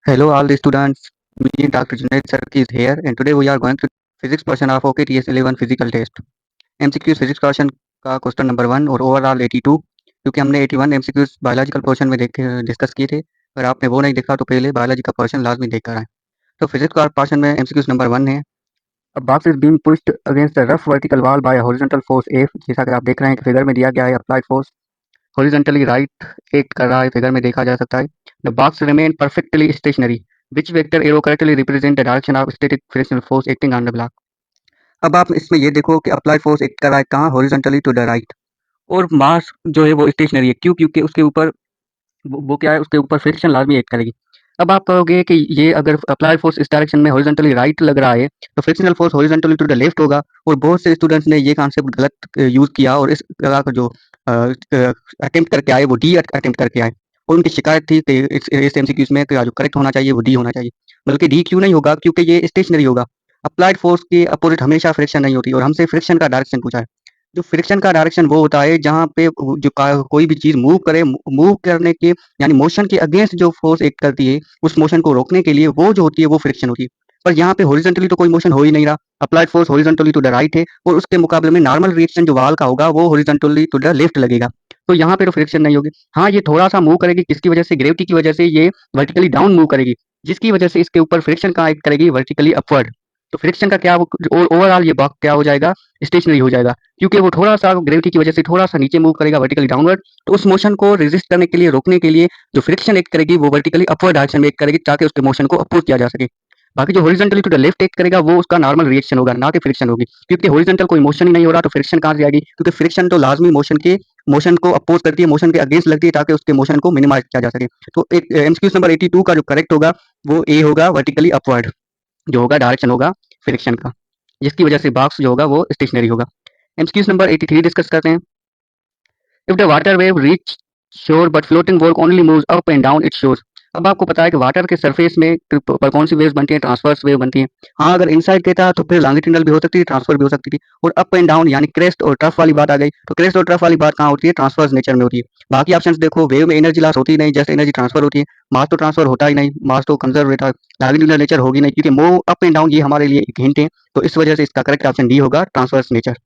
Hello, all the students. Me, Dr. Junaid Sarki is here, and today we are going to physics portion of OKTS 11 physical test. MCQ physics portion का question number 1 और overall 82, क्योंकि हमने 81 MCQs biological portion में discuss किए थे। अगर आपने वो नहीं देखा तो पहले बायोलॉजी का पोर्शन लाजमी देख कर आए। तो फिजिक्स का पोर्शन में MCQs नंबर 1 है। A box is being pushed against the rough vertical wall by a horizontal force F। जैसा कि आप देख रहे हैं कि फिगर में दिया गया है applied force horizontally right act कर रहा है, फिगर में देखा जा सकता है। The box remain perfectly stationary, which vector arrow correctly represent the direction of static frictional force acting on the block. अब आप इसमें ये देखो कि अप्लाई फोर्स एक्ट कर रहा है कहाँ, हॉरिजॉन्टली टू द राइट, और मास जो है वो स्टेशनरी है। क्यों? क्योंकि उसके ऊपर वो क्या है, उसके ऊपर फ्रिक्शन लाजमी एक्ट करेगी। अब आप कहोगे कि ये अगर अप्लाई फोर्स इस डायरेक्शन में हॉरिजॉन्टली राइट लग रहा है तो frictional force horizontally to the left होगा, और बहुत से स्टूडेंट्स ने ये कॉन्सेप्ट गलत यूज किया और इस जगह का जो अटेम्प्ट करके आए वो डी अटेम्प्ट करके आए, और उनकी शिकायत थी कि इस एमसीक्यूज में जो करेक्ट होना चाहिए वो डी होना चाहिए। बल्कि डी क्यों नहीं होगा? क्योंकि ये स्टेशनरी होगा। अप्लाइड फोर्स के अपोजिट हमेशा फ्रिक्शन नहीं होती, और हमसे फ्रिक्शन का डायरेक्शन पूछा है। जो फ्रिक्शन का डायरेक्शन वो होता है जहाँ पे कोई भी चीज मूव करे, मूव करने के यानी मोशन के अगेंस्ट जो फोर्स एक्ट करती है, उस मोशन को रोकने के लिए वो जो होती है वो फ्रिक्शन होती है। पर यहाँ पे हॉरिजॉन्टली तो कोई मोशन हो ही नहीं रहा। Applied force horizontally to the right है, और उसके मुकाबले में नॉर्मल रिएक्शन जो वाल का होगा वो हॉरिजॉन्टली टू द लेफ्ट लगेगा। तो यहाँ पे तो फ्रिक्शन नहीं होगी। हाँ, ये थोड़ा सा मूव करेगी, किसकी वजह से? ग्रेविटी की वजह से ये वर्टिकली डाउन मूव करेगी, जिसकी वजह से इसके ऊपर फ्रिक्शन का एक्ट करेगी वर्टिकली अपवर्ड। तो फ्रिक्शन का क्या ओवरऑल ये बॉक्स क्या हो जाएगा? स्टेशनरी हो जाएगा, क्योंकि वो थोड़ा सा ग्रेविटी की वजह से थोड़ा सा नीचे मूव करेगा वर्टिकली डाउनवर्ड। तो उस मोशन को रेजिस्ट करने के लिए, रोकने के लिए जो फ्रिक्शन एक्ट करेगी वो वर्टिकली अपवर्ड डायरेक्शन में एक्ट करेगी, ताकि उसके मोशन को अपोज किया जा सके। बाकी जो horizontally to the left act करेगा वो उसका नॉर्मल रिएक्शन होगा, ना कि फ्रिक्शन होगी। क्योंकि हॉरिजॉन्टल कोई मोशन ही नहीं हो रहा तो फ्रिक्शन कहाँ से आएगी? क्योंकि फ्रिक्शन तो लाजमी मोशन को अपोज करती है, मोशन के अगेंस्ट लगती है, ताकि उसके मोशन को मिनिमाइज किया जा सके। तो एक एमसीक्यू नंबर 82 का जो करेक्ट होगा वो ए होगा, वर्टिकली अपवर्ड जो होगा डायरेक्शन होगा फ्रिक्शन का, जिसकी वजह से बॉक्स जो होगा वो स्टेशनरी होगा। एमसीक्यूज नंबर 83 डिस्कस करते हैं। If the water wave reach shore but floating wall only moves up and down it shore. अब आपको पता है कि वाटर के सरफेस में पर कौन सी वेव्स बनती हैं? ट्रांसवर्स वेव बनती हैं। हाँ, अगर इनसाइड देता तो फिर लॉन्गिट्यूडनल भी हो सकती थी, ट्रांसफर भी हो सकती थी। और अप एंड डाउन यानी क्रेस्ट और ट्रफ वाली बात आ गई, तो क्रेस्ट और ट्रफ वाली बात कहाँ होती है? ट्रांसफर्स नेचर में होती है। बाकी ऑप्शंस देखो, वेव में एनर्जी लॉस होती ही नहीं, जैसे एनर्जी ट्रांसफर होती है। मास तो ट्रांसफर होता ही नहीं, मास तो कंजर्व रहता है। लॉन्गिट्यूडनल नेचर होगी नहीं, क्योंकि मूव अप एंड डाउन ये हमारे लिए एक हिंट है। तो इस वजह से इसका करेक्ट ऑप्शन डी होगा, transfers nature.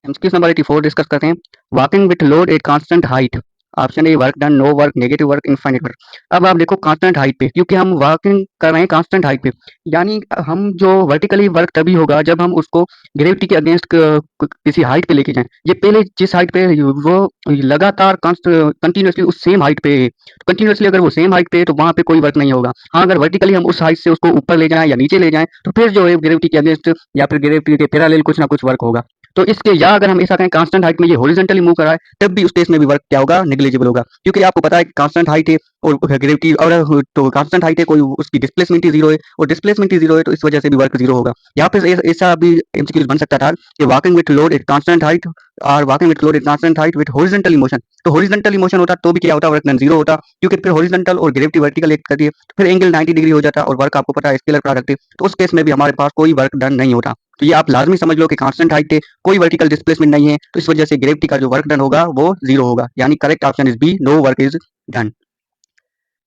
MCQ number 84 discuss करते हैं। Walking with load at constant height. Option A work done, no work, negative work, infinite work. अब आप देखो कांस्टेंट हाइट पे, क्योंकि हम वॉकिंग कर रहे हैं कांस्टेंट हाइट पे, यानी हम जो वर्टिकली वर्क तभी होगा जब हम उसको ग्रेविटी के अगेंस्ट किसी हाइट पे लेके जाएं। ये पहले जिस हाइट पे वो लगातार कंटिन्यूसली उस सेम हाइट पे है, कंटिन्यूसली अगर वो सेम हाइट पे है तो वहां पे कोई वर्क नहीं होगा। हाँ, अगर वर्टिकली हम उस हाइट से उसको ऊपर ले जाएं या नीचे ले जाएं तो फिर जो है ग्रेविटी के अगेंस्ट या फिर ग्रेविटी के पैरेलल कुछ ना कुछ वर्क होगा। तो इसके, या अगर हम ऐसा कहें कांस्टेंट हाइट में ये हॉरिजॉन्टली मूव कर रहा है, तब भी उस केस में भी वर्क क्या होगा? नेग्लिजिबल होगा। क्योंकि आपको पता है कि कांस्टेंट हाइट है और ग्रेविटी, और तो कांस्टेंट हाइट है, कोई उसकी डिस्प्लेसमेंट ही जीरो है, और डिस्प्लेसमेंट ही जीरो है, तो इस वजह से भी वर्क जीरो होगा। यहाँ पे ऐसा भी एमसीक्यू बन सकता था कि walking with load at constant height और walking with load at constant height with horizontally motion. तो हॉरिजॉन्टली मोशन होता तो भी क्या होता? वर्क डन जीरो होता, क्योंकि फिर हॉरिजॉन्टल और ग्रेविटी वर्टिकल एक्ट करती है, फिर एंगल 90 डिग्री हो जाता और वर्क आपको पता है स्केलर प्रोडक्ट है, तो उस केस में भी हमारे पास कोई वर्क डन नहीं होता। तो ये आप लाजमी समझ लो कि कांस्टेंट हाइट है, कोई वर्टिकल डिस्प्लेसमेंट नहीं है, तो इस वजह से ग्रेविटी का जो वर्क डन होगा वो जीरो होगा, यानी correct option is B, no work is done.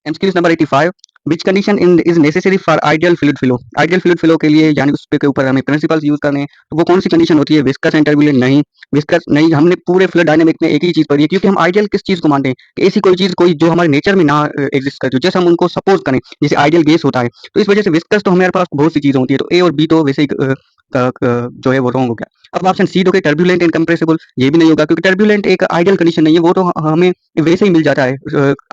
MCQ number 85, which condition in is necessary for ideal fluid flow. Ideal fluid flow के लिए यानी उस पे के ऊपर हमें प्रिंसिपल्स यूज करने हैं, तो वो कौन सी कंडीशन होती है? विस्कस एंड टर्बुलेंट नहीं, विस्कस नहीं। हमने पूरे फ्लूइड डायनामिक में एक ही चीज पढ़ी है, क्योंकि हम आइडियल किस चीज को मानते हैं कि ऐसी कोई चीज कोई जो हमारे नेचर में ना एग्जिस्ट करती हो, जैसे हम उनको सपोज करें, जैसे आइडियल गैस होता है। तो इस वजह से विस्कस तो हमारे पास बहुत सी चीजें होती है, तो ए और बी तो वैसे ही जो है वो रॉन्ग हो गया। अब ऑप्शन सी दोगे टर्बुलेंट एंड कंप्रेसिबल, ये भी नहीं होगा, क्योंकि टर्बुलेंट एक आइडियल कंडीशन नहीं है, वो तो हमें वैसे ही मिल जाता है,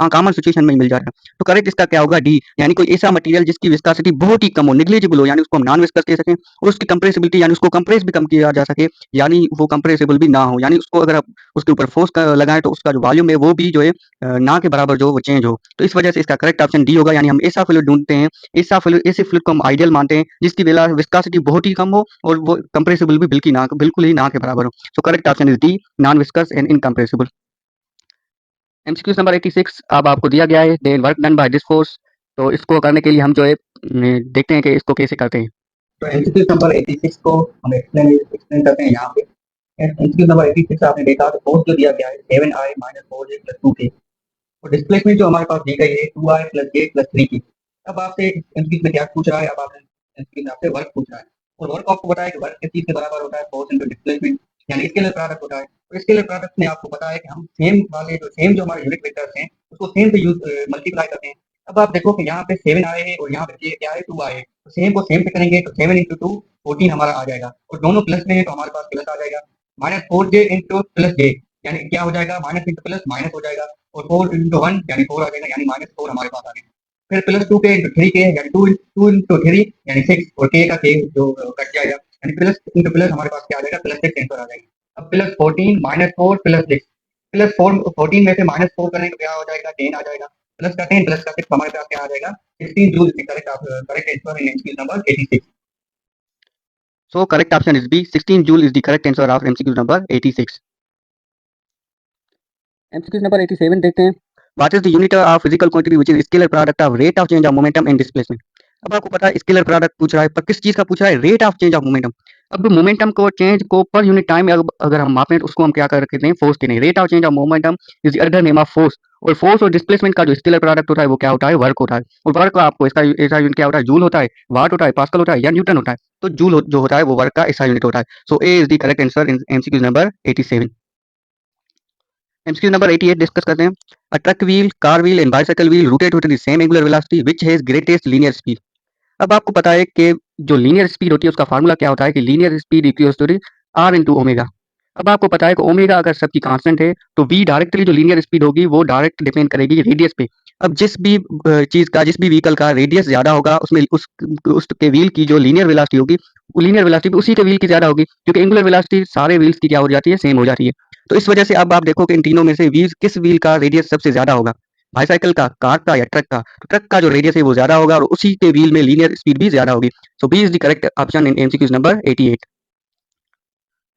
कॉमन सिचुएशन में ही मिल जाता है। तो करेक्ट इसका क्या होगा? डी, यानी कोई ऐसा मटेरियल जिसकी विस्कोसिटी बहुत ही कम हो, नेग्लिजिबल हो, यानी उसको हम नॉन विस्कस कह सकें, और उसकी कंप्रेसिबिलिटी यानी उसको कंप्रेस भी कम किया जा सके, यानी वो कंप्रेसिबल भी ना हो, यानी उसको अगर आप उसके ऊपर फोर्स लगाएं तो उसका जो वॉल्यूम है वो भी जो है ना के बराबर जो वो चेंज हो। तो इस वजह से इसका करेक्ट ऑप्शन डी होगा, यानी हम ऐसा फ्लूइड ढूंढते हैं, ऐसे फ्लूइड को हम आइडियल मानते हैं जिसकी विस्कोसिटी बहुत ही कम हो और वो कंप्रेसिबल भी बिल्कुल ही ना के बराबर हो। So correct option is D, non viscous and incompressible. MCQ number 86, अब आपको दिया गया है then work done by this force. तो इसको करने के लिए हम जो है देखते हैं कि इसको कैसे करते हैं। तो एमसीक्यू नंबर 86 को हम एक्सप्लेन करते हैं यहाँ पे। एमसीक्यू नंबर 86 आपने देखा तो फोर्स जो दिया गया है 7i - 4j + 2k। और डिस्प्लेसमेंट जो हमारे पास दी गई है 2i प्लस j प्लस 3 की। अब आपसे एमसीक्यू में क्या पूछ रहा है, अब आपने एमसीक्यू में आपसे वर्क पूछ रहा है और वर्क आपको बताया कि वर्क किस चीज के बराबर होता है, फोर्स इनटू डिस्प्लेसमेंट यानी स्केलर प्रोडक्ट होता है। और स्केलर प्रोडक्ट में आपको पता है कि हम सेम जो हमारे यूनिट वेक्टर्स हैं उसको सेम से यूज मल्टीप्लाई करते हैं। अब आप देखो कि यहाँ पे 7 आए हैं और यहाँ पे क्या है 2 आए हैं, तो सेम को सेम से करेंगे तो 7 इंटू 2 14 हमारा आ जाएगा और दोनों प्लस में है तो हमारे पास प्लस आ जाएगा। -4j इंटू प्लस j यानी क्या हो जाएगा, माइनस इंटू प्लस माइनस हो जाएगा और 4 इंटू 1 यानी 4 आ जाएगा, यानी -4 हमारे पास आ गया। फिर प्लस 2 के इंटू 3 के यानी 2 इंटू 3 यानी 6 और के का के जो कट जाएगा यानी प्लस इंटू प्लस हमारे पास क्या आ जाएगा, प्लस 6 आंसर आ जाएगा। अब प्लस 14 -4 प्लस 6 प्लस 4 14 में से -4 करें तो क्या हो जाएगा, 10 आ जाएगा। प्लस का 10 प्लस का 6 हमारे पास क्या आ जाएगा, 16 joule correct answer in MCQ number 86। So correct option is B. 16 joule is the correct answer of MCQ number 86. MCQ number 87 देखते हैं. What is the unit of physical quantity which is scalar product of rate of change of momentum and displacement? अब आपको पता है scalar product पूछ रहा है पर किस चीज का पूछ रहा है, rate of change of momentum. अब मोमेंटम को चेंज को पर यूनिट टाइम अगर हम मापें तो उसको हम क्या करते हैं, फोर्स के नहीं। Rate of change of momentum is the other name of force. और फोर्स और डिस्प्लेसमेंट का जो स्केलर प्रोडक्ट होता है वो क्या होता है, वर्क होता है। और वर्क आपको इसका ऐसा यूनिट क्या होता है, जूल होता है, वाट होता है, पास्कल होता है या न्यूटन होता है। तो जूल जो होता है वो वर्क का ऐसा यूनिट होता है। So A is the correct answer in MCQ number 87। MCQ number 88 discuss करते हैं. A truck wheel, car wheel and bicycle wheel rotate with the same angular velocity which has greatest linear speed. अब आपको पता है कि जो linear speed होती है उसका फार्मूला क्या होता है कि linear speed equals to R into omega. अब आपको पता है कि ओमेगा अगर सबकी कांस्टेंट है तो वी डायरेक्टली जो लीनियर स्पीड होगी वो डायरेक्ट डिपेंड करेगी रेडियस पे। अब जिस भी चीज का, जिस भी व्हीकल का रेडियस ज्यादा होगा उसमें उसके व्हील की जो लीनियर वेलोसिटी होगी वो लीनियर वेलोसिटी भी उसी के व्हील की ज्यादा होगी, क्योंकि एंगुलर वेलोसिटी सारे व्हील्स की क्या हो जाती है, सेम हो जाती है। तो इस वजह से अब आप देखो कि इन तीनों में से व्हील किस व्हील का रेडियस सबसे ज्यादा होगा, बाईसाइकिल का, कार का या ट्रक का। तो ट्रक का जो रेडियस है वो ज्यादा होगा और उसी के व्हील में लीनियर स्पीड भी ज्यादा होगी। So B is the correct option in MCQs number 88।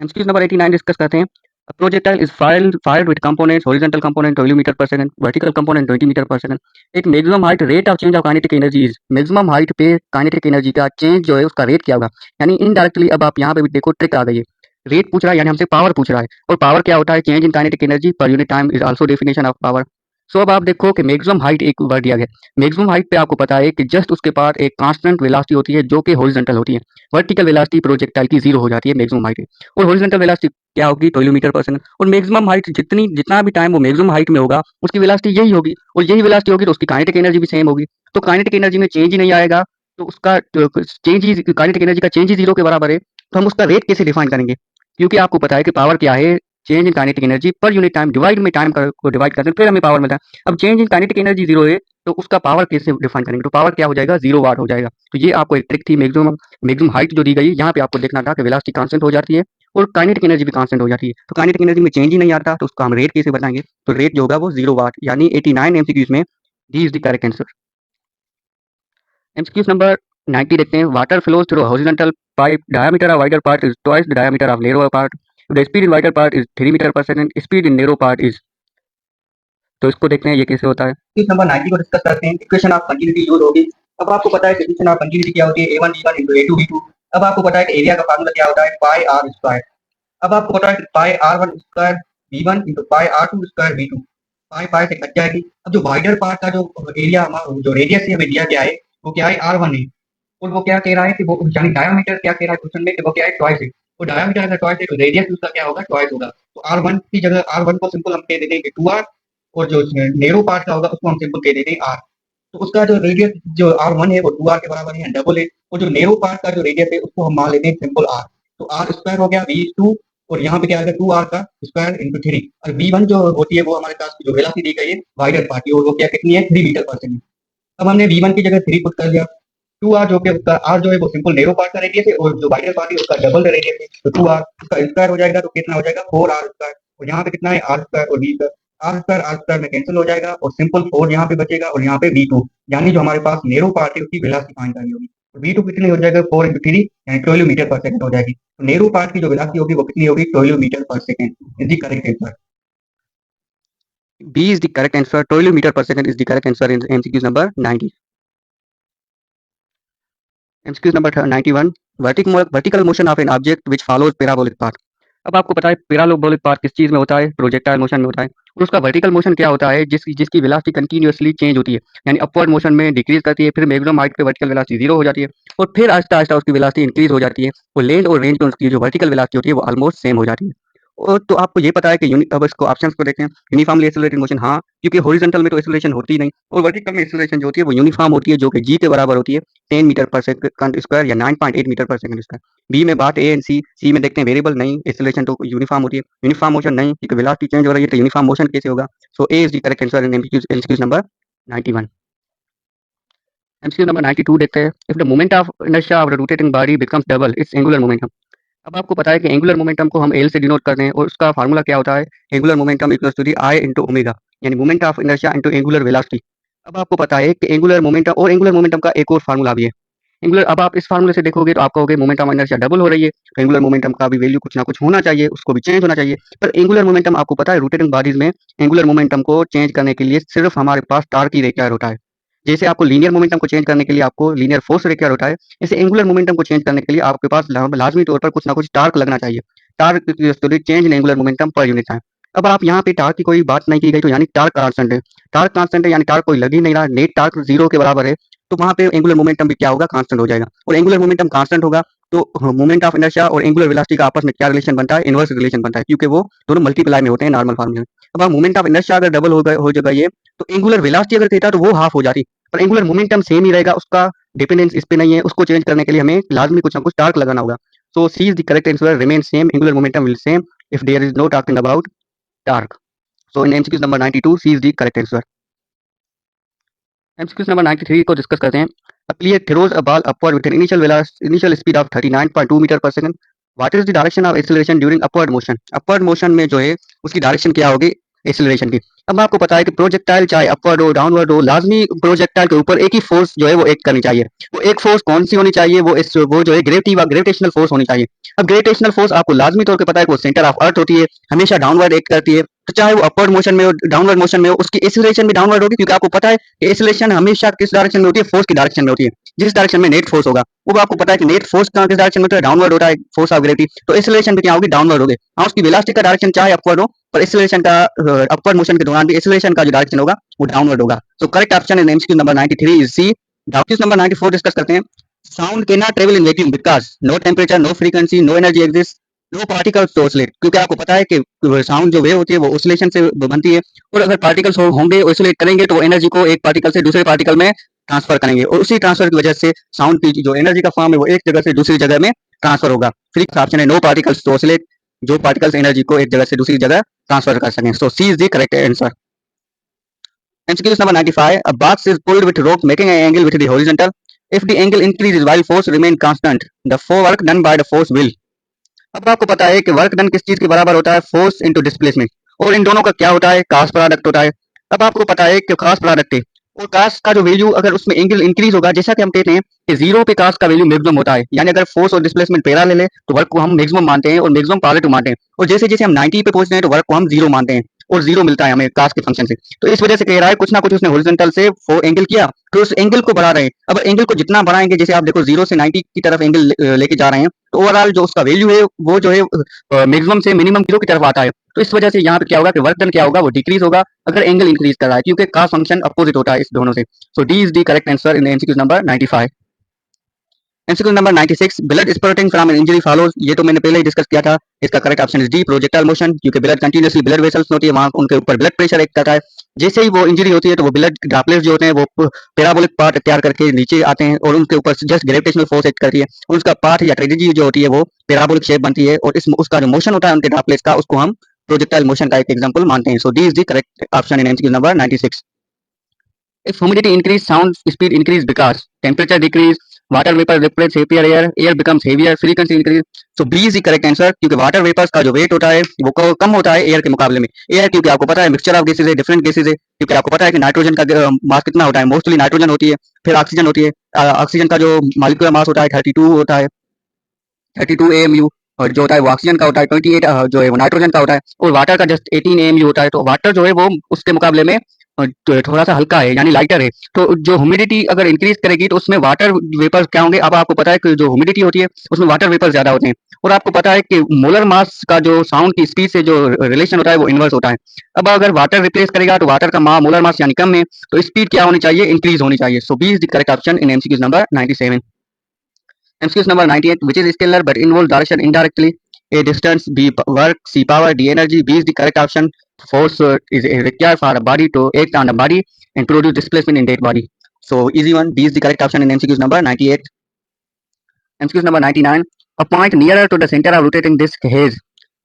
MCQs number 89 discuss करते हैं. A projectile is fired with components, horizontal component 12 meter per second, vertical component 20 meter per second. एक maximum height rate of change of kinetic energy is, maximum height पे kinetic energy का change जो है उसका rate क्या होगा। यानी indirectly अब आप यहाँ पे भी देखो ट्रिक आ गई है, रेट पूछ रहा है यानी हमसे पावर पूछ रहा है। और पावर क्या होता है, change in kinetic energy per unit time is also definition of power. So अब आप देखो कि मैक्सिमम हाइट एक वर्ड दिया गया। मैक्सिमम हाइट पे आपको पता है कि जस्ट उसके पास एक कांस्टेंट वेलोसिटी होती है जो कि हॉरिजॉन्टल होती है। वर्टिकल वेलोसिटी प्रोजेक्टाइल की 0 हो जाती है मैक्सिमम हाइट, और हॉरिजॉन्टल वेलोसिटी क्या होगी, 12 मीटर पर सेकंड। और मैक्सिमम हाइट जितना भी टाइम वो मैक्सिमम हाइट में होगा उसकी वेलोसिटी यही होगी, और यही वेलोसिटी होगी तो उसकी काइनेटिक एनर्जी भी सेम होगी। तो काइनेटिक एनर्जी में चेंज ही नहीं आएगा, तो उसका चेंज ही, काइनेटिक एनर्जी का चेंज ही 0 के बराबर है। तो हम उसका रेट कैसे डिफाइन करेंगे, क्योंकि आपको पता है कि पावर क्या है, change in kinetic energy per unit time divide में टाइम को डिवाइड करते हैं फिर हमें पावर मिलता है। अब चेंज इन काइनेटिक एनर्जी 0 है तो उसका पावर कैसे डिफाइन करेंगे, तो पावर क्या हो जाएगा, 0 वाट हो जाएगा। तो ये आपको एक ट्रिक थी, मैक्सिमम हाइट जो दी गई यहाँ पे आपको देखना था कि वेलोसिटी कांस्टेंट हो जाती है और काइनेटिक एनर्जी भी कांस्टेंट हो जाती है। तो काइनेटिक एनर्जी में चेंज ही नहीं आता तो उसका हम रेट कैसे बताएंगे, तो रेट जो होगा वो 0 वाट, यानी 89 एमसीक्यूज में D is the correct answer. MCQs number 90 देखते हैं. Water flows through horizontal pipe, diameter of wider part is twice the diameter of narrower part, the speed in wider part is 3 metre per second, speed in narrow part is. तो इसको देखते हैं ये कैसे होता है। इस नंबर 90 को डिस्कस करते हैं. इक्वेशन ऑफ कंटिन्यूटी यूज होगी। अब आपको पता है कि इक्वेशन ऑफ कंटिन्यूटी क्या होती है, a1 v1 into a2 v2। अब आपको पता है कि एरिया का फार्मूला क्या होता है, पाई आर स्क्वायर। अब आपको पता है कि पाई r1 स्क्वायर v1 into पाई r2 स्क्वायर v2, पाई पाई से कट जाएगी। अब जो वाइडर पार्ट का जो एरिया जो रेडियस है हमें दिया गया है वो क्या है, r1 है। और वो क्या कह रहा है कि वो यानी डायमीटर क्या कह रहा है क्वेश्चन में कि वो क्या है, ट्वाइस है। तो डायमीटर अगर ट्वाइस है तो रेडियस उसका क्या होगा, ट्वाइस होगा। तो r1 की जगह r1 को सिंपल हम कह देते हैं कि 2r, और जो नेरो पार्ट का होगा उसको हम सिंपल कह देते हैं r। तो उसका जो रेडियस जो r1 है वो 2r के बराबर है, डबल है। और जो नेरो पार्ट का जो रेडियस है उसको हम मान लेते हैं सिंपल r। तो r स्क्वायर हो गया v2, और यहाँ पे क्या आएगा 2r का स्क्वायर इंटू 3। और v1 जो होती है वो हमारे पास जो वेलोसिटी दी गई है वाइडर पार्ट की, और वो क्या कितनी है, 3 मीटर पर सेकंड। अब हमने v1 की जगह 3 पुट कर दिया। 2r जो कि उसका r जो है वो सिंपल नेरो पार्ट का रेडियस है, और जो वाइडर पार्ट है उसका डबल रेडियस है। तो 2r उसका स्क्वायर हो जाएगा तो कितना हो जाएगा, 4r स्क्वायर। और यहाँ पे कितना है, r स्क्वायर और v स्क्वायर r स्क्वायर में कैंसिल हो जाएगा और सिंपल 4 यहाँ पे बचेगा, और यहाँ पे v2 यानी जो हमारे पास नेरो पार्ट है उसकी वेलोसिटी फाइंड करनी होगी। तो v2 कितनी हो जाएगा, 4 into 3 यानी 12 मीटर पर सेकंड हो जाएगी। तो नेरो पार्ट की जो वेलोसिटी होगी वो कितनी होगी, 12 metre per second is the correct answer. B is the correct answer. 12 meter per second is the correct answer in MCQ number 90. MCQ number 91. Vertical motion of an object which follows parabolic path. अब आपको पता है parabolic path किस चीज़ में होता है, projectile motion में होता है, और उसका वर्टिकल मोशन क्या होता है, जिसकी जिसकी वेलोसिटी कंटीन्यूअसली चेंज होती है, यानी अपवर्ड मोशन में डिक्रीज करती है, फिर मैक्सिमम हाइट पे वर्टिकल वेलोसिटी 0 हो जाती है, और फिर आहिस्ता-आहिस्ता उसकी वेलोसिटी इंक्रीज हो जाती है, और लेंथ और रेंज में उसकी जो वर्टिकल वेलोसिटी होती है वो ऑलमोस्ट सेम हो जाती है। और तो आपको ये पता है कि अब इसको ऑप्शंस को देखें, यूनिफॉर्मली एक्सेलरेटेड मोशन हाँ, क्योंकि हॉरिजॉन्टल में तो एक्सेलरेशन होती ही नहीं, और वर्टिकल में एक्सेलरेशन जो होती है वो यूनिफॉर्म होती है, जो कि जी के बराबर होती है 10 मीटर पर सेकंड स्क्वायर या 9.8 metre per second square. B में बात ए एंड सी में देखते हैं वेरिएबल नहीं, एक्सेलरेशन तो यूनिफॉर्म होती है, यूनिफॉर्म मोशन नहीं क्योंकि वेलोसिटी चेंज हो रही है, तो यूनिफॉर्म मोशन कैसे होगा? So A is the correct answer in MCQ number 91। MCQ number 92 देखते हैं, if the moment of inertia of the rotating body becomes double its angular momentum. अब आपको पता है कि एंगुलर मोमेंटम को हम एल से डिनोट करते हैं, और उसका फार्मूला क्या होता है? Angular momentum equals to the I into omega, यानी moment of inertia into angular velocity. अब आपको पता है कि एंगुलर मोमेंटम और एंगुलर मोमेंटम का एक और फार्मूला भी है। एंगुलर अब आप इस फार्मूले से देखोगे तो आप कहोगे मोमेंट ऑफ इनर्शिया डबल हो रही है, तो एंगुलर मोमेंटम का भी वैल्यू कुछ ना कुछ होना चाहिए, उसको भी चेंज होना चाहिए। पर एंगुलर मोमेंटम आपको पता है रोटेटिंग बॉडीज में एंगुलर मोमेंटम को चेंज करने के लिए सिर्फ हमारे पास टार्क ही रिक्वायर होता है। जैसे आपको लीनियर मोमेंटम को चेंज करने के लिए आपको लीनियर फोर्स रिक्वायर होता है, ऐसे एंगुलर मोमेंटम को चेंज करने के लिए आपके पास लाजमी तौर पर कुछ ना कुछ टार्क लगना चाहिए। Torque change in angular momentum पर यूनिट टाइम। अब आप यहाँ पे टार्क की कोई बात नहीं की गई, तो यानी टार्क कांस्टेंट है। टार्क कांस्टेंट है यानी टार्क कोई लग ही नहीं रहा, नेट टार्क 0 के बराबर है, तो वहाँ पे एंगुलर मोमेंटम भी क्या होगा? कांस्टेंट हो जाएगा। और एंगुलर मोमेंटम कांस्टेंट होगा तो मोमेंट ऑफ इनर्शिया और एंगुलर वेलोसिटी का आपस में क्या रिलेशन बनता है? इनवर्स रिलेशन बनता है, क्योंकि वो दोनों मल्टीप्लाई में होते हैं नॉर्मल फॉर्म में। अब आप मोमेंट ऑफ इनर्शिया अगर डबल हो जाएगा ये, तो एंगुलर वेलोसिटी अगर थीटा तो वो हाफ हो जाती, पर एंगुलर मोमेंटम सेम ही रहेगा, उसका डिपेंडेंस इस पे नहीं है। उसको चेंज करने के लिए हमें लाजमी कुछ ना कुछ टार्क लगाना होगा। So C is the correct answer, remain same, angular momentum will same if there is no talking about torque. So in MCQ number 92, C is the correct answer. MCQ number 93 को discuss करते हैं। A player throws a ball upward with an initial speed of 39.2 metre per second. What is the direction of acceleration during upward motion? Upward motion में जो है उसकी direction क्या होगी acceleration की? अब आपको पता है कि प्रोजेक्टाइल चाहे अपवर्ड हो डाउनवर्ड हो, लाजमी प्रोजेक्टाइल के ऊपर एक ही फोर्स जो है वो एक्ट करनी चाहिए। वो एक फोर्स कौन सी होनी चाहिए? वो जो है ग्रेविटेशनल फोर्स होनी चाहिए। अब ग्रेविटेशनल फोर्स आपको लाजमी तौर पे पता है कि वो सेंटर ऑफ अर्थ होती है, हमेशा डाउनवर्ड एक्ट करती है, तो चाहे वो अपवर्ड मोशन में हो डाउनवर्ड मोशन में हो, उसकी एक्सेलरेशन भी डाउनवर्ड होगी, क्योंकि आपको पता है कि एक्सेलरेशन हमेशा किस डायरेक्शन में होती है? फोर्स की डायरेक्शन में होती है। जिस डायरेक्शन में नेट फोर्स होगा, वो आपको पता है कि नेट फोर्स किस डायरेक्शन में होता है? डाउनवर्ड होता है, फोर्स ऑफ ग्रेविटी, तो एक्सेलरेशन भी क्या होगी? डाउनवर्ड होगी। हाँ, उसकी वेलोसिटी का डायरेक्शन चाहे अपवर्ड हो, पर एक्सेलरेशन का अपवर्ड मोशन के दौरान भी एक्सेलरेशन का जो डायरेक्शन होगा वो डाउनवर्ड होगा। So correct option in MCQ number 93 is C. डॉक्यूज नंबर 94 डिस्कस करते हैं। Sound can not travel in vacuum because no temperature, no frequency, no energy exist, no particles to oscillate. क्योंकि आपको पता है कि साउंड जो वेव होती है वो ऑसिलेशन से बनती है, और अगर पार्टिकल्स होंगे ऑसिलेट करेंगे तो एनर्जी को एक पार्टिकल से दूसरे पार्टिकल में ट्रांसफर करेंगे, और उसी ट्रांसफर की वजह से साउंड की जो एनर्जी का फॉर्म है वो एक जगह से दूसरी जगह में ट्रांसफर होगा। फिर ऑप्शन है नो पार्टिकल्स टू ऑसिलेट, जो पार्टिकल्स एनर्जी को एक जगह से दूसरी जगह ट्रांसफर कर सकें। So C is the correct answer. MCQ number 95. A box is pulled with rope making an angle with the horizontal. If the angle increases while force remain constant, the work done by the force will. अब आपको पता है कि work done किस चीज के बराबर होता है? फोर्स इनटू डिस्प्लेसमेंट, और इन दोनों का क्या होता है? क्रॉस प्रोडक्ट होता है। अब आपको पता है कि क्रॉस प्रोडक्ट है, और क्रॉस का जो वैल्यू अगर उसमें एंगल इंक्रीज होगा, जैसा कि हम कहते हैं कि 0 पे क्रॉस का वैल्यू मैक्सिमम होता है, यानी अगर फोर्स और डिस्प्लेसमेंट पैरेलल है तो वर्क को हम मैक्सिमम मानते हैं और मैक्सिमम पॉजिटिव मानते हैं, और जैसे जैसे हम 90 पे पहुंचते हैं तो वर्क को हम 0 मानते हैं, और 0 मिलता है हमें क्रॉस के फंक्शन से। तो इस वजह से कह रहा है कुछ ना कुछ उसने हॉरिजॉन्टल से एंगल किया, तो उस एंगल को बढ़ा रहे हैं। अब एंगल को जितना बढ़ाएंगे, जैसे आप देखो 0 से 90 की तरफ एंगल लेके जा रहे हैं, तो ओवरऑल जो उसका वैल्यू है वो जो है मैक्सिमम से मिनिमम 0 की तरफ आता है। तो इस वजह से यहाँ पे क्या होगा कि वर्क डन क्या होगा? वो डिक्रीज होगा अगर एंगल इंक्रीज कर रहा है, क्योंकि का फंक्शन अपोजिट होता है इस दोनों से। So D is the correct answer in MCQ number 95। MCQ number 96, blood spurting from an injury follows. ये तो मैंने पहले ही डिस्कस किया था। इसका correct option is D, projectile motion, क्योंकि ब्लड कंटिन्यूअसली ब्लड वेसल्स होती है, वहां उनके ऊपर ब्लड प्रेशर एक्ट करता है। जैसे ही वो इंजरी होती है तो वो ब्लड ड्रॉपलेट्स जो होते हैं वो पैराबोलिक पार्ट तैयार करके नीचे आते हैं, और उनके ऊपर जस्ट ग्रेविटेशनल फोर्स एक्ट करती है, और उसका पार्ट या ट्रेजेडी जो होती है वो पैराबोलिक शेप बनती है, और इस उसका जो मोशन होता है उनके ड्रॉपलेट्स का, उसको हम प्रोजेक्टाइल मोशन का एक एग्जांपल मानते हैं। So D is the correct option in MCQ number 96। If humidity increase, sound speed increase because temperature decrease, water vapor replace heavier air, air becomes heavier, frequency increase. So B is the correct answer, क्योंकि water vapours का जो wait होता है वो कम होता है air के मुकाबले में। एयर क्योंकि आपको पता है मिक्सचर ऑफ गैसेज है, डिफरेंट गैसेज है, क्योंकि आपको पता है कि नाइट्रोजन का मास कितना होता है? मोस्टली नाइट्रोजन होती है, फिर ऑक्सीजन होती है। ऑक्सीजन का जो मॉलिक्यूलर मास होता है 32 होता है, 32 AMU, और जो होता है वो ऑक्सीजन का होता है 28 जो है वो नाइट्रोजन का होता है, और वाटर का जस्ट 18 AMU होता है। तो वाटर जो है वो उसके मुकाबले में थोड़ा सा हल्का है यानी लाइटर है, तो जो ह्यूमिडिटी अगर इंक्रीज करेगी तो उसमें वाटर वेपर क्या होंगे। अब आपको पता है कि जो ह्यूमिडिटी होती है उसमें वाटर वेपर ज्यादा होते हैं, और आपको पता है कि मोलर मास का जो साउंड की स्पीड से जो रिलेशन होता है वो इनवर्स होता है। अब अगर वाटर रिप्लेस करेगा तो वाटर का मोलर मास यानी कम है, तो स्पीड क्या होनी चाहिए, इंक्रीज होनी चाहिए। So B is the correct option in MCQs number 97। MCQ number 98, which is scalar but involves direction indirectly. A distance, B work, C power, D energy. B is the correct option. Force is required for a body to act on a body and produce displacement in that body. So easy one. B is the correct option in MCQ number 98. MCQ number 99. A point nearer to the center of rotating disc has.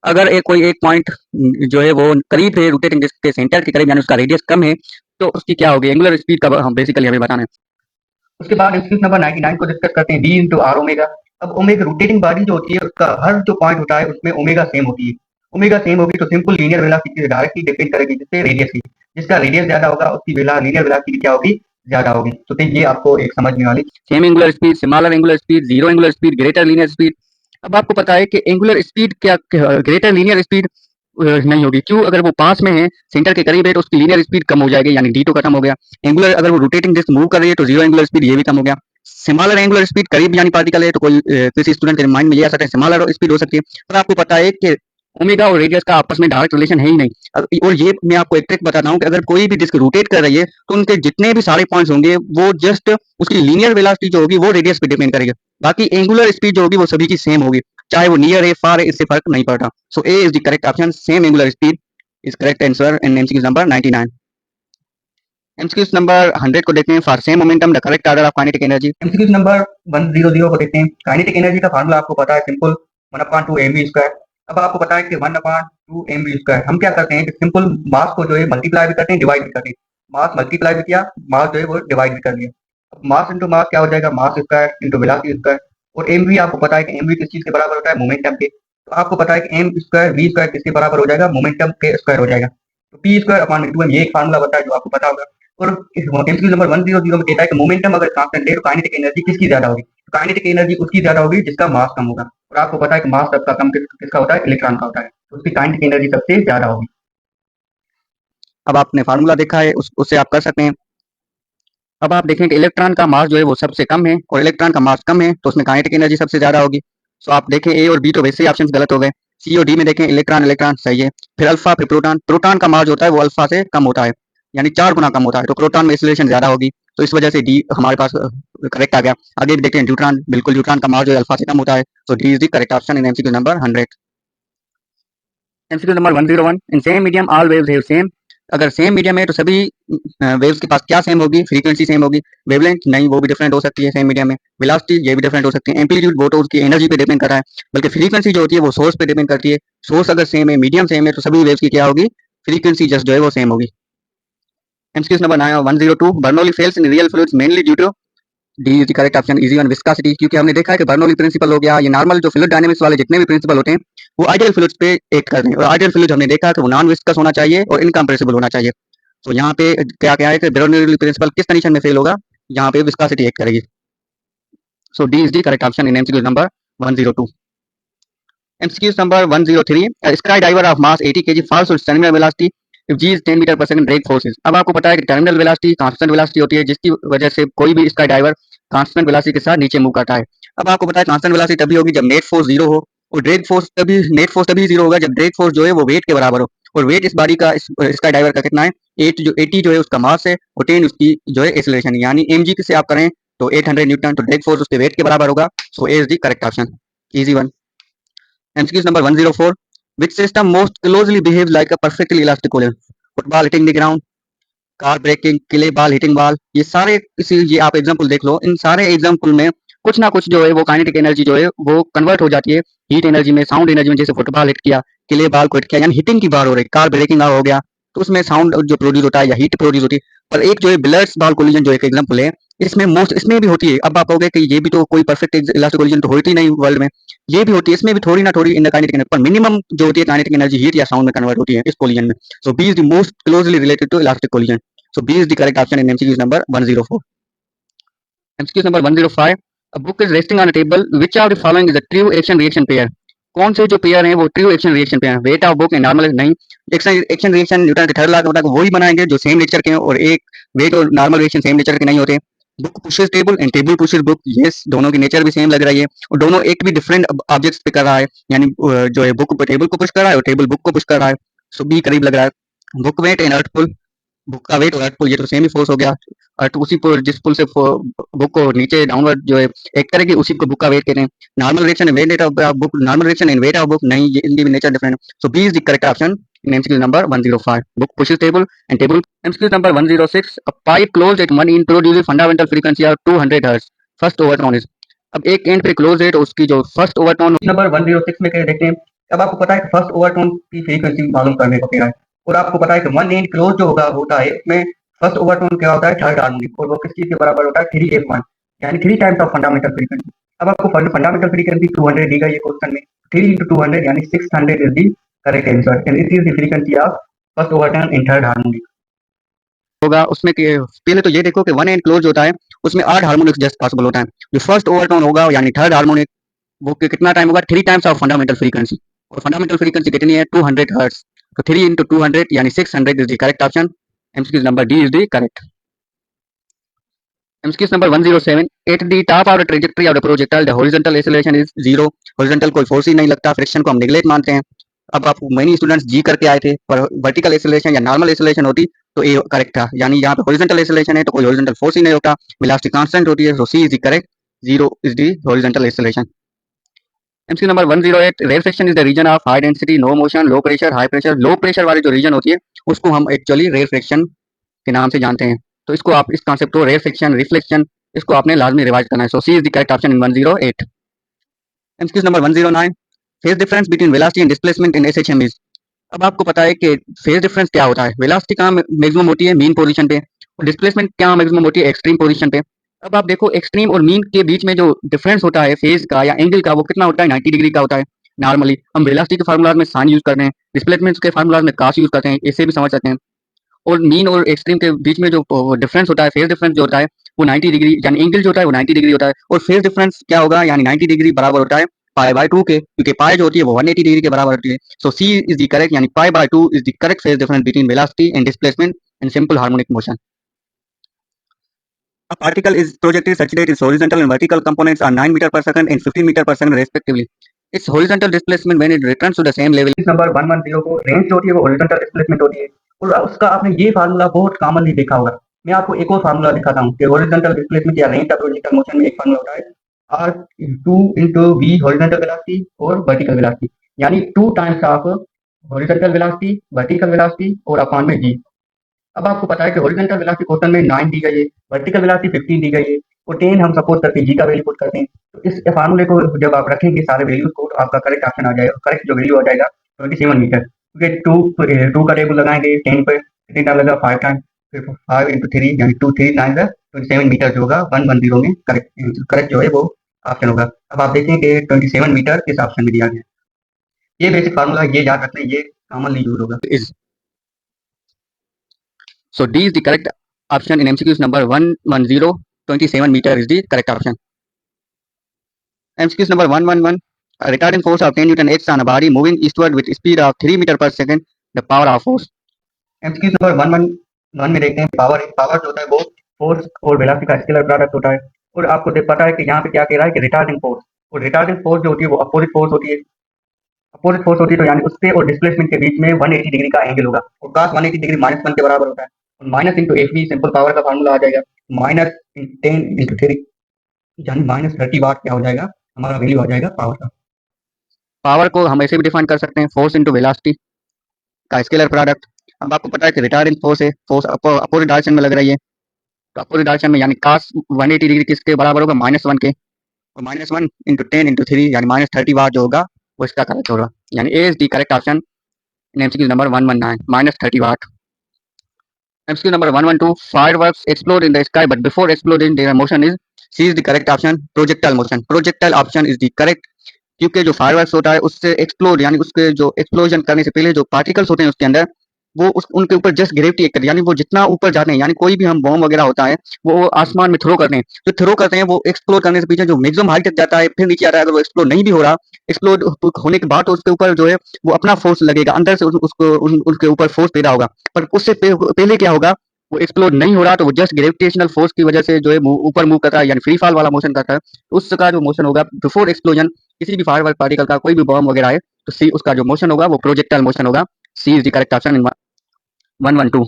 अगर एक कोई एक point जो है वो करीब है rotating disc के सेंटर के करीब यानी उसका रेडियस कम है, तो उसकी क्या होगी, एंगुलर स्पीड का हम बेसिकली हमें बताना है। उसके बाद एक्सक्यूज नंबर 99 को डिस्कस करते हैं, बी इंटू आर ओमेगा। अब ओमेगा रोटेटिंग बॉडी जो होती है उसका हर जो पॉइंट होता है उसमें ओमेगा सेम होती है। ओमेगा सेम होगी तो सिंपल लीनियर वेलोसिटी से डायरेक्टली डिपेंड करेगी जिससे रेडियस की, जिसका रेडियस ज्यादा होगा उसकी लीनियर वेलोसिटी क्या होगी, ज्यादा होगी। तो ये आपको एक समझने वाली same angular speed, smaller angular speed, zero angular speed, greater linear speed. अब आपको पता है कि एंगुलर स्पीड क्या, ग्रेटर लीनियर स्पीड नहीं होगी। क्यों, अगर वो पास में है, सेंटर के करीब है, तो उसकी लीनियर स्पीड कम हो जाएगी यानी डी तो खत्म हो गया। एंगुलर अगर वो रोटेटिंग डिस्क मूव कर रही है तो जीरो एंगुलर स्पीड ये भी कम हो गया। स्मॉलर एंगुलर स्पीड करीब यानी पार्टिकल है तो कोई किसी स्टूडेंट के माइंड में ये आ सकता है स्मॉलर स्पीड हो सकती है, पर आपको पता है कि ओमेगा और रेडियस का आपस में डायरेक्ट रिलेशन है ही नहीं। और ये मैं आपको एक ट्रिक बताता हूँ कि अगर कोई भी डिस्क रोटेट कर रही है तो उनके जितने भी सारे पॉइंट्स होंगे वो जस्ट उसकी लीनियर वेलोसिटी जो होगी वो रेडियस पे डिपेंड करेगी। बाकी एंगुलर स्पीड जो होगी वो सभी की सेम होगी, चाहे वो नियर है फार है, इससे फर्क नहीं पड़ता। So A is the correct option, same angular speed is correct answer in MCQ number 99। MCQ number 100 को देखते हैं, for same momentum the correct order of kinetic energy. MCQ number 100 को देखते हैं। काइनेटिक एनर्जी का फार्मूला आपको पता है, सिंपल 1/2 mv²। अब आपको पता है कि 1/2 mv², हम क्या करते हैं कि सिंपल मास को जो है मल्टीप्लाई भी करते हैं, डिवाइड भी करते हैं। मास मल्टीप्लाई भी किया, मास जो है वो डिवाइड भी कर लिया। मास इंटू मास क्या हो जाएगा, मास स्क्वायर इंटू वेलोसिटी स्क्वायर। और एमवी आपको पता है कि एमवी किस चीज के बराबर होता है, मोमेंटम के। तो आपको पता है कि एम स्क्वायर वी स्क्वायर किसके बराबर हो जाएगा, मोमेंटम के स्क्वायर हो जाएगा। तो पी स्क्वायर अपॉन 2m, ये एक फार्मूला होता है जो आपको पता होगा। और एमसीक्यू नंबर 100 में कहता है कि मोमेंटम अगर कांस्टेंट है तो काइनेटिक एनर्जी किसकी ज्यादा होगी, तो काइनेटिक एनर्जी उसकी ज्यादा होगी जिसका मास कम होगा। और आपको पता है कि मास सबका कम किसका होता है, इलेक्ट्रॉन का होता है, तो उसकी काइनेटिक एनर्जी सबसे ज्यादा होगी। अब आपने फार्मूला देखा है उससे आप कर सकते हैं। अब आप देखें कि इलेक्ट्रॉन का मास जो है वो सबसे कम है और इलेक्ट्रॉन का मास कम है तो उसमें काइनेटिक एनर्जी सबसे ज्यादा होगी। सो आप देखें ए और बी तो वैसे ही ऑप्शन गलत हो गए, सी और डी में देखें इलेक्ट्रॉन इलेक्ट्रॉन सही है, फिर अल्फा फिर प्रोटॉन। प्रोटॉन का मास जो होता है वो अल्फा से कम होता है यानी 4 गुना कम होता है, तो प्रोटॉन में एक्सीलरेशन ज्यादा होगी, तो इस वजह से डी हमारे पास करेक्ट आ गया। आगे भी देखते हैं न्यूट्रॉन, बिल्कुल न्यूट्रॉन का मास जो है अल्फा से कम होता है, तो D is the correct option in MCQ number 100। MCQ number 101, in same medium all waves have same. अगर सेम मीडियम है तो सभी वेव्स के पास क्या सेम होगी, फ्रीक्वेंसी सेम होगी। वेवलेंथ नहीं, वो भी डिफरेंट हो सकती है सेम मीडियम में। वेलोसिटी ये भी डिफरेंट हो सकती है। एम्पलीट्यूड वो तो उसकी एनर्जी पे डिपेंड कर रहा है, बल्कि फ्रीक्वेंसी जो होती है वो सोर्स पे डिपेंड करती है। सोर्स अगर सेम है, मीडियम सेम है, तो सभी वेव्स की क्या होगी, फ्रीक्वेंसी जस्ट जो है वो सेम होगी। MCQ number 102, Bernoulli fails in real fluids mainly due to. D is the correct option, easy one, viscosity. क्योंकि हमने देखा है कि बर्नौली प्रिंसिपल हो गया, ये नॉर्मल जो फ्लूइड डायनामिक्स वाले जितने भी प्रिंसिपल होते हैं वो आइडियल फ्लूइड्स पे एक्ट करते हैं, और आइडियल फ्लूइड हमने देखा कि वो नॉन विस्कस होना चाहिए और इनकम्प्रेसिबल होना चाहिए। तो यहाँ पे क्या क्या है कि बर्नौली प्रिंसिपल किस कंडीशन में फेल होगा, यहाँ पे विस्कोसिटी एक्ट करेगी। So D is the correct option in MCQ number 102। MCQ number 103, sky diver of mass 80 kg falls to terminal velocity if g is 10 meter per second drag forces. अब आपको पता है कि terminal velocity constant velocity होती है जिसकी वजह से कोई भी स्काई डाइवर कांस्टेंट वेलोसिटी के साथ नीचे मूव करता है। अब आपको पता है कांस्टेंट वेलोसिटी तभी होगी जब नेट फोर्स जीरो हो, और नेट फोर्स तभी जीरो होगा जब ड्रैग फोर्स जो है वो वेट के बराबर हो। और वेट इस बॉडी का, स्काई डाइवर का कितना है, 80 जो है उसका मास है और 10 उसकी जो है एक्सेलरेशन, यानी mg से आप करें तो 800 न्यूटन, तो ड्रैग फोर्स उसके वेट के बराबर होगा। So A is the correct option, easy one. MCQ number 104, which system most closely behaves like a perfectly elastic column? Football hitting the ground, car braking, किले बॉल हिटिंग बॉल, ये सारे ये आप example देख लो, इन सारे एग्जांपल में कुछ ना कुछ जो है वो काइनेटिक एनर्जी जो है वो कन्वर्ट हो जाती है हीट एनर्जी में, साउंड एनर्जी में। जैसे फुटबॉल हिट किया, किले बॉल को हिट किया, यानी हिटिंग की बार हो रही, कार ब्रेकिंग हो गया, तो उसमें साउंड जो प्रोड्यूस होता है या हीट प्रोड्यूस होती है। पर एक जो है बिलर्स बॉल कोलिजन जो एक एग्जांपल है, इसमें भी होती है। अब आप कहोगे कि ये भी तो कोई परफेक्ट इलास्टिक कोलिजन तो होती नहीं वर्ल्ड में, ये भी होती है, इसमें भी थोड़ी ना थोड़ी इन काइनेटिक एनर्जी, पर मिनिमम जो होती है काइनेटिक एनर्जी हीट या साउंड में कन्वर्ट होती है इस कोलिजन में। So B is the most closely related to elastic collision. So B is the correct option in MCQ number 104। MCQ number 105, a book is resting on a table, which of the following is a true action reaction pair? कौन से जो pair हैं वो true action reaction pair हैं, wait of book and normal नहीं। Action reaction Newton के third law का बता वही बनाएंगे जो सेम नेचर के हैं, और एक वेट और नॉर्मल रिएक्शन सेम नेचर के नहीं होते। Book pushes table and table pushes book, yes दोनों की नेचर भी सेम लग रही है, और दोनों एक भी डिफरेंट ऑब्जेक्ट्स पे कर रहा है, यानी जो है बुक टेबल को पुश कर रहा है और टेबल बुक को पुश कर रहा है, सो बी करीब लग रहा है। Book weight and earth pull, book का वेट और अर्थ पुल ये तो सेम ही फोर्स हो गया। अर्थ उसी पुल जिस पुल से बुक को नीचे डाउनवर्ड जो है एक करेगी उसी को बुक का वेट कहते हैं। Normal reaction and weight of book, normal reaction and weight of book नहीं, ये इनकी भी नेचर डिफरेंट है। So B is the correct option in MCQ number 105. Book pushes table and table. MCQ number 106. A pipe closed at one end produces fundamental frequency of 200 Hz. First overtone is, अब एक and पे close है तो उसकी जो first overtone number 106 में क्या देखते हैं। अब आपको पता है कि फर्स्ट ओवरटोन की फ्रीक्वेंसी मालूम करने को कह रहा है, और आपको पता है कि वन एंड क्लोज जो होता है उसमें फर्स्ट ओवरटोन क्या होता है, थर्ड हार्मोनिक, और वो किस चीज के बराबर होता है, 3f1, यानी 3 टाइम्स ऑफ फंडामेंटल फ्रीक्वेंसी। अब आपको फंडामेंटल फ्रीक्वेंसी 200 दी गई है क्वेश्चन में, 3 into 200 यानी 600 is the correct answer, and it is the frequency of first overtone in third harmonic होगा। उसमें पहले तो ये देखो कि वन एंड क्लोज होता है उसमें 8 हार्मोनिक्स जस्ट पॉसिबल होता है। जो फर्स्ट ओवरटोन होगा यानी थर्ड हार्मोनिक, वो कितना टाइम होगा, 3 टाइम्स ऑफ फंडामेंटल फ्रीक्वेंसी, और फंडामेंटल फ्रीक्वेंसी कितनी है, 200 हर्ट्ज, तो 3 into 200 यानी 600 is the correct option. MCQ number D is the correct. MCQ number 107. At the top of the trajectory of the projectile, the horizontal acceleration is 0. horizontal कोई force ही नहीं लगता, friction को हम neglect मानते हैं। अब आप मेनी स्टूडेंट्स जी करके आए थे, पर वर्टिकल एक्सेलरेशन या नॉर्मल एक्सेलरेशन होती तो ए करेक्ट था, यानी यहाँ पे हॉरिजॉन्टल एक्सेलरेशन है तो कोई हॉरिजॉन्टल फोर्स ही नहीं होता, वेलोसिटी कांस्टेंट होती है, so C is the correct, 0 is the horizontal acceleration. MCQ number 108. Rarefaction is the region of high density, no motion, low pressure, high pressure. Low pressure वाली जो reason होती है उसको हम एक्चुअली रेयरफेक्शन के नाम से जानते हैं, तो इसको आप इस कॉन्सेप्ट को रेयरफेक्शन, रिफ्लेक्शन, इसको आपने लाजमी रिवाइज करना है। So C is the correct option in 108। MCQ number 109. Phase difference between velocity and displacement in SHM is, अब आपको पता है कि फेज डिफरेंस क्या होता है, वेलोसिटी कहाँ मैक्सिमम होती है, मीन पोजीशन पे, और डिस्प्लेसमेंट क्या मैक्सिमम होती है, एक्सट्रीम पोजीशन पे। अब आप देखो एक्सट्रीम और मीन के बीच में जो डिफरेंस होता है फेज का या एंगल का, वो कितना होता है, 90 डिग्री का होता है। नॉर्मली हम वेलोसिटी के फार्मूलाज में साइन यूज करते हैं, डिस्प्लेसमेंट के फार्मूलाज में कास यूज करते हैं, इससे भी समझ सकते हैं। और मीन और एक्सट्रीम के बीच में जो डिफरेंस होता है, फेज डिफरेंस जो होता है वो 90 डिग्री, यानी एंगल जो होता है वो 90 डिग्री होता है, और फेज डिफरेंस क्या होगा, यानी 90 डिग्री बराबर होता है पाई बाय 2 के, क्योंकि पाई जो होती है वो 180 डिग्री के बराबर होती है। So C is the correct, यानी pi by 2 is the correct phase difference between velocity and displacement in simple harmonic motion. A particle is projected such that its horizontal and vertical components are 9 meter per second and 15 meter per second respectively. Its horizontal displacement when it returns to the same level. इस number 110 को range जो होती है वो horizontal displacement होती है, और उसका आपने ये फार्मूला बहुत कॉमनली देखा होगा। मैं आपको एक और फार्मूला दिखाता हूँ कि horizontal displacement या रेंज ऑफ प्रोजेक्टाइल मोशन में एक फार्मूला होता है R2 into V horizontal velocity और vertical velocity, यानी 2 times of horizontal velocity, vertical velocity और अपॉन में G। अब आपको पता है कि हॉरिजॉन्टल वेलोसिटी क्वेश्चन में 9 दी गई है, वर्टिकल वेलोसिटी 15 दी गई है, और 10 हम सपोज करते हैं जी का वैल्यू पुट करते हैं, तो इस फार्मूले को जब आप रखेंगे सारे वैल्यूज को तो आपका करेक्ट ऑप्शन आ जाएगा, करेक्ट जो वैल्यू आ जाएगा 27 मीटर, क्योंकि 2 का टेबल लगाएंगे 10 पर कितने टाइम लगेगा, 5 टाइम, फिर 5 into 3 यानी 2 3 9 27 मीटर जो होगा 110 में करेक्ट जो है वो ऑप्शन होगा। अब आप देखें कि 27 मीटर किस ऑप्शन में दिया गया। ये बेसिक फार्मूला ये याद रखना है, ये कॉमनली यूज होगा। So D is the correct option in MCQs number 110. 27 meter is the correct option. MCQs number 111. A retarding force of 10 Newton acts on a body moving eastward with speed of 3 meter per second. The power of force. MCQs number 111 में देखते हैं power जो होता है वो force और velocity का scalar product होता है, और आपको पता है कि यहाँ पे क्या कह रहा है कि रिटार्डिंग फोर्स, और रिटार्डिंग फोर्स जो होती है वो अपोजिट फोर्स होती है, तो यानी उससे और डिस्प्लेसमेंट के बीच में 180 डिग्री का एंगल होगा, और cos 180 डिग्री -1 के बराबर होता है, और minus into F B simple power का फार्मूला आ जाएगा, -10 into 3 यानी -30 वाट क्या हो जाएगा, हमारा वैल्यू आ जाएगा पावर का। पावर को हम ऐसे भी डिफाइन कर सकते हैं, फोर्स इंटू वेलोसिटी का स्केलर प्रोडक्ट। अब आपको पता है कि रिटार्डिंग फोर्स है, फोर्स अपोजिट डायरेक्शन में लग रही है, तो अपोजिट डायरेक्शन में यानी cos 180 डिग्री किसके बराबर होगा, -1 के, और -1 into 10 into 3 यानी -30 वाट जो होगा वो इसका करेक्ट होगा, यानी A is the correct option in MCQ number 119, -30 watt. MCQ number 112. Fireworks explode in the sky, but before exploding, their motion is C is the correct option. Projectile motion. Projectile option is the correct, क्योंकि जो fireworks होता है उससे explode यानी उसके जो explosion करने से पहले जो पार्टिकल्स होते हैं उसके अंदर वो उनके ऊपर जस्ट ग्रेविटी एक्ट करती है, यानी वो जितना ऊपर जाते हैं, यानी कोई भी हम बॉम्ब वगैरह होता है वो आसमान में थ्रो करते हैं, जो थ्रो करते हैं वो एक्सप्लोर करने से पीछे जो मैक्सिमम हाइट तक जाता है फिर नीचे आता है, अगर वो एक्सप्लोर नहीं भी हो रहा, एक्सप्लोर होने के बाद तो उसके ऊपर जो है वो अपना फोर्स लगेगा, अंदर से उसको उसके ऊपर फोर्स पैदा होगा, पर उससे पहले क्या होगा, वो एक्सप्लोर नहीं हो रहा तो वो जस्ट ग्रेविटेशनल फोर्स की वजह से जो है ऊपर मूव करता है, यानी फ्री फॉल वाला मोशन करता है, तो उसका जो मोशन होगा बिफोर एक्सप्लोजन किसी भी फायरवर्क पार्टिकल का, कोई भी बॉम्ब वगैरह है, तो सी उसका जो मोशन होगा वो प्रोजेक्टाइल मोशन होगा। C is the correct option in 112।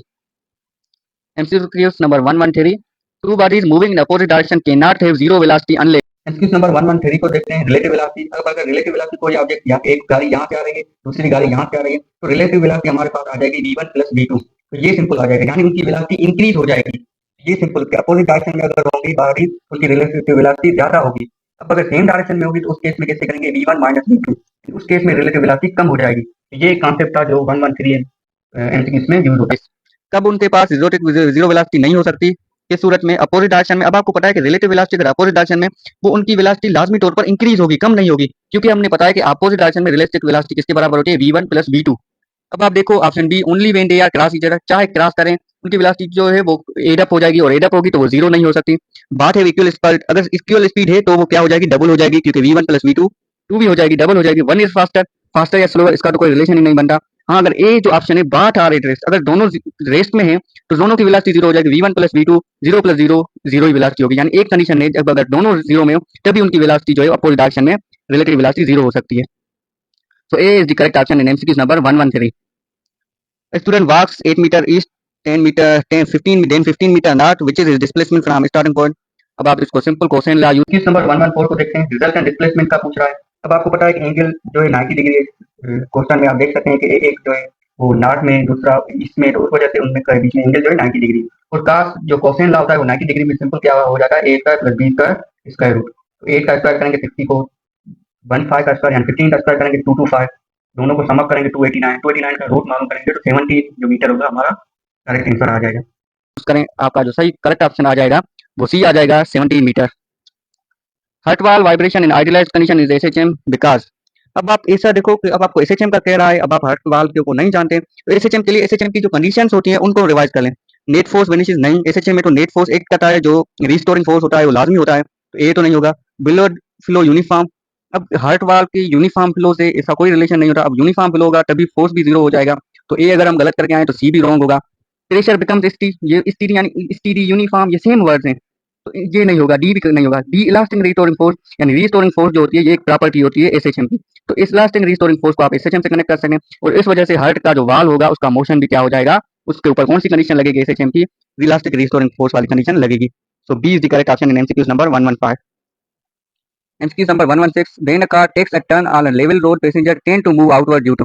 MCQ number 113, two bodies moving in opposite direction cannot have zero velocity unless। MCQ number 113 को देखते हैं, रिलेटिव वेलोसिटी। अब अगर रिलेटिव वेलोसिटी कोई ऑब्जेक्ट यहाँ एक गाड़ी यहाँ से आ रही है, दूसरी गाड़ी यहाँ से आ रही है, तो रिलेटिव वेलोसिटी हमारे पास आ जाएगी v1 प्लस v2, तो ये सिंपल आ जाएगा, यानी उनकी वेलोसिटी इंक्रीज हो जाएगी। ये सिंपल, अपोजिट डायरेक्शन में अगर होंगी गाड़ी उनकी रिलेटिव वेलोसिटी ज्यादा होगी। अब अगर सेम डायरेक्शन में होगी तो उस केस में कैसे करेंगे, v1 माइनस v2, उस केस में रिलेटिव वेलोसिटी कम हो जाएगी। ये कॉन्सेप्ट था जो 113 MCQ में यूज होता है। कब उनके पास जीरो वेलोसिटी नहीं हो सकती, इस सूरत में अपोजिट डायरेक्शन में। अब आपको पता है कि रिलेटिव वेलोसिटी अगर अपोजिट डायरेक्शन में, वो उनकी वेलोसिटी लाजमी तौर पर इंक्रीज होगी, कम नहीं होगी, क्योंकि हमने बताया कि अपोजिट डायरेक्शन में रिलेटिव वेलोसिटी किसके बराबर होती है, v1 प्लस v2। अब आप देखो option B, only when they are cross each other, चाहे क्रॉस करें उनकी वेलोसिटी जो है वो एड अप हो जाएगी, और एड अप होगी तो वो जीरो नहीं हो सकती। बात है इक्वल स्पीड, अगर इक्वल स्पीड है तो वो क्या हो जाएगी, डबल हो जाएगी, क्योंकि v1 प्लस v2 टू भी हो जाएगी, डबल हो जाएगी। वन इज फास्टर, फास्टर या स्लोअर, इसका तो कोई रिलेशन ही नहीं बनता। हाँ, अगर ए जो ऑप्शन है बात आ रही रेस्ट, अगर दोनों रेस्ट में है तो दोनों की वेलोसिटी जीरो हो जाएगी, v1 plus v2 zero plus zero zero ही वेलोसिटी होगी, यानी एक कंडीशन है जब अगर दोनों जीरो में हो तभी उनकी वेलोसिटी जो है अपोजिट डायरेक्शन में रिलेटिव वेलोसिटी जीरो हो सकती है। So A is the correct option in MCQ number 113। A student walks 8 meter east, 10 meter, 10, 15, then 15 meter north, which is his displacement from starting point। अब आप इसको simple question ला use number 114 को देखते हैं, result and displacement का पूछ रहा है। अब आपको पता है कि एंगल जो है 90 डिग्री है, क्वेश्चन में आप देख सकते हैं कि एक जो है वो नॉर्थ में, दूसरा ईस्ट में, तो उस वजह से उनमें के बीच में एंगल जो है 90 डिग्री, और का जो क्वेश्चन ला होता है वो 90 डिग्री में सिंपल क्या हो जाता है, A square plus B square square root. तो 8 का स्क्वायर करेंगे 60 को, 15 का स्क्वायर यानी 15 का स्क्वायर करेंगे 225, दोनों को समअप करेंगे 289, 289 का रूट मालूम करेंगे तो 70 जो मीटर होगा हमारा करेक्ट आंसर आ जाएगा। करें आपका जो सही करेक्ट ऑप्शन आ जाएगा वो सी आ जाएगा, 17 मीटर। हर्ट वाल vibration in idealised condition is SHM because. अब आप ऐसा देखो कि अब आपको एसएचएम का कह रहा है, अब आप हर्ट वाल को नहीं जानते, तो एसएचएम के लिए एसएचएम की जो कंडीशंस होती हैं उनको रिवाइज कर लें। नेट फोर्स वेनिशेस नहीं, एसएचएम में तो नेट फोर्स एक्ट करता है, जो रिस्टोरिंग फोर्स होता है वो लाजमी होता है, तो ए तो नहीं होगा। ब्लड फ्लो यूनिफॉर्म, अब हार्ट वाल की यूनिफॉर्म फ्लो से इसका कोई रिलेशन नहीं होता, अब यूनिफॉर्म फ्लो होगा तभी फोर्स भी जीरो हो जाएगा, तो ए अगर हम गलत करके आए तो सी भी रॉन्ग होगा। प्रेशर बिकम्स स्टीडी, ये स्टीडी यानी स्टीडी यूनिफॉर्म ये सेम वर्ड्स हैं, तो ये नहीं होगा, डी भी नहीं होगा। डी इलास्टिक रिस्टोरिंग फोर्स, यानी रिस्टोरिंग फोर्स जो होती है ये एक प्रॉपर्टी होती है एसएचएम की, तो इस इलास्टिक रिस्टोरिंग फोर्स को आप एसएचएम से कनेक्ट कर सकते हैं, और इस वजह से हार्ट का जो वाल होगा उसका मोशन भी क्या हो जाएगा, उसके ऊपर कौन सी कंडीशन लगेगी, एसएचएम की इलास्टिक रिस्टोरिंग फोर्स वाली कंडीशन लगेगी। So B is the correct option in MCQs number 115। MCQ number 116, when a car takes a turn on a level road, passenger tend to move outward due to।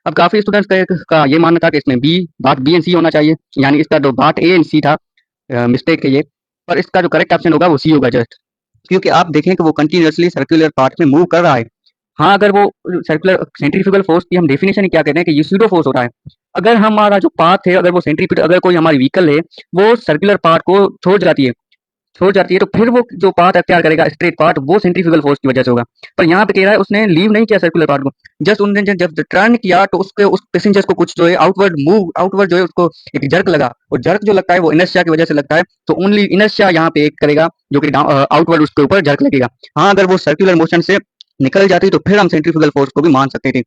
अब काफी students का ये मानना था कि इसमें बी बात बी एंड सी होना चाहिए, यानी इसका जो बात ए एंड सी था मिस्टेक है ये, पर इसका जो करेक्ट ऑप्शन होगा वो सी होगा जस्ट, क्योंकि आप देखें कि वो कंटिन्यूसली सर्कुलर पाथ में मूव कर रहा है। हाँ, अगर वो सर्कुलर सेंट्रीफ्यूगल फोर्स की हम डेफिनेशन ही क्या कहते हैं कि ये स्यूडो फोर्स होता है। अगर हमारा जो पाथ है, अगर वो सेंट्रीफ्यूगल, अगर कोई हमारी व्हीकल है वो सर्कुलर पाथ को छोड़ जाती है तो फिर वो जो पाथ अख्तियार करेगा स्ट्रेट पाथ, वो सेंट्रीफ्यूगल फोर्स की वजह से होगा। पर यहाँ पे कह रहा है उसने लीव नहीं किया सर्कुलर पाथ को, जस्ट उन्होंने जब टर्न किया तो उसके उस पैसेंजर्स को कुछ जो है आउटवर्ड जो है उसको एक जर्क लगा, और जर्क जो लगता है वो इनर्शिया की वजह से लगता है, तो ओनली इनर्शिया यहाँ पे एक करेगा जो कि आउटवर्ड उसके ऊपर जर्क लगेगा। हाँ, अगर वो सर्कुलर मोशन से निकल जाती तो फिर हम सेंट्रीफ्यूगल फोर्स को भी मान सकते थे,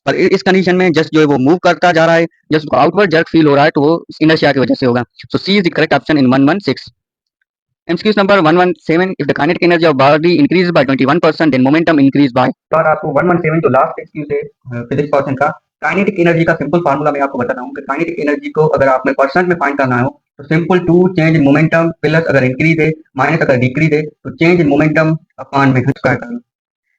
पर इस कंडीशन में जस्ट जो है वो मूव करता जा रहा है, जस्ट आउटवर्ड जर्क फील हो रहा है, तो वो इनर्शिया की वजह से होगा। So C is the correct option in 116। MCQ number 117, if the kinetic energy of body increases by 21%, then momentum increase by। तो आपको 117 तो लास्ट MCQ से फिजिक्स पर्सन का काइनेटिक एनर्जी का सिंपल फार्मूला मैं आपको बताता हूँ कि काइनेटिक एनर्जी को अगर आपने परसेंट में फाइंड करना हो तो simple to change in momentum plus अगर इंक्रीज है माइनस अगर डिक्रीज है तो चेंज इन मोमेंटम अपॉन में स्क्वायर करना।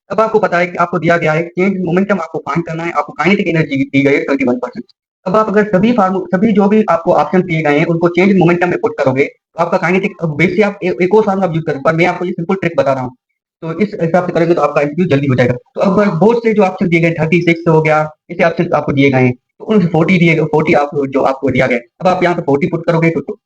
अब आपको पता है कि आपको दिया गया है चेंज इन मोमेंटम आपको फाइंड करना है, आपको काइनेटिक एनर्जी दी गई है 21%। अब आप अगर सभी जो भी आपको ऑप्शन दिए गए हैं उनको चेंज इन मोमेंटम में पुट करोगे तो आपका काइनेटिक बेसिक आप एक और फार्मूला यूज करें, पर मैं आपको ये सिंपल ट्रिक बता रहा हूँ, तो इस हिसाब से करेंगे तो आपका एमसीक्यू जल्दी हो जाएगा। तो अब बहुत से जो ऑप्शन दिए गए 36 हो गया, ऐसे ऑप्शन आपको दिए गए हैं, तो उन 40 दिए 40 जो आपको दिया गया, अब आप यहाँ पे 40 पुट करोगे तो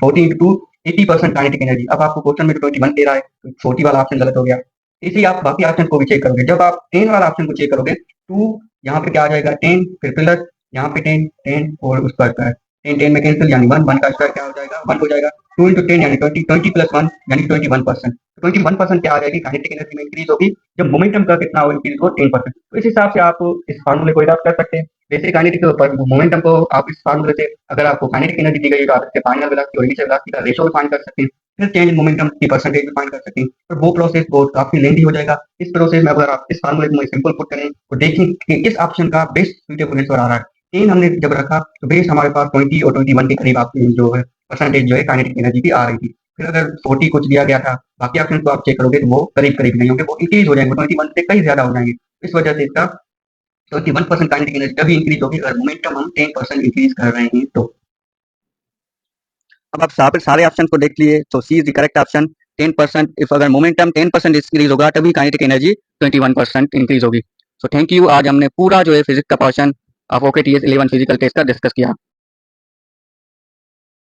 40 इंटू 80% काइनेटिक एनर्जी। अब आपको क्वेश्चन में 21 दे रहा है, तो 40 वाला ऑप्शन गलत हो गया। इसी आप बाकी ऑप्शन को भी चेक करोगे, जब आप 10 वाला ऑप्शन को चेक करोगे 2 यहाँ पे क्या आ जाएगा 10 फिर प्लस यहाँ पे 10 10 और उस पर 10 10 में कैंसिल, यानी 1 1 का स्क्वायर क्या हो जाएगा, 1 हो जाएगा। 2 into 10 यानी 20, 20 प्लस 1 यानी 21%। 21% क्या आ जाएगी, काइनेटिक एनर्जी में इंक्रीज होगी जब मोमेंटम का कितना हो, इंक्रीज हो 10%। तो इस हिसाब से आप इस फार्मूले को अडॉप्ट कर सकते हैं। वैसे काइनेटिक पर मोमेंटम को आप इस फार्मूले से, अगर आपको काइनेटिक एनर्जी दी गई है तो आप इसके फाइनल वेलोसिटी और इनिशियल वेलोसिटी का रेशियो भी फाइंड कर सकते हैं। फिर चेंज इन मोमेंटम की परसेंटेज भी फाइंड कर सकते हैं। तो वो प्रोसेस बहुत काफी लेंथी हो जाएगा। इस प्रोसेस में अगर आप इस फार्मूले को सिंपल पुट करें तो देखें कि किस ऑप्शन का बेस्ट सुटेबल आंसर आ रहा है। 10 हमने जब रखा तो बेस्ट हमारे पास 20 और 21 के करीब आप जो है परसेंटेज जो है काइनेटिक एनर्जी की आ रही थी। फिर अगर 40 कुछ दिया गया था, बाकी ऑप्शन को आप चेक करोगे तो वो करीब करीब नहीं होंगे, वो इंक्रीज हो जाएंगे, 21 से कहीं ज्यादा हो जाएंगे। इस वजह से इसका 21% काइनेटिक एनर्जी तभी इंक्रीज होगी अगर मोमेंटम हम 10% इंक्रीज कर रहे हैं तो। अब आप सारे ऑप्शन को देख लिए तो C is the correct option. 10%, if अगर मोमेंटम 10% इंक्रीज होगा तभी काइनेटिक एनर्जी 21% इंक्रीज होगी। So thank you. आज हमने पूरा जो है फिजिक्स का portion of okay TS 11 physical test का डिस्कस किया।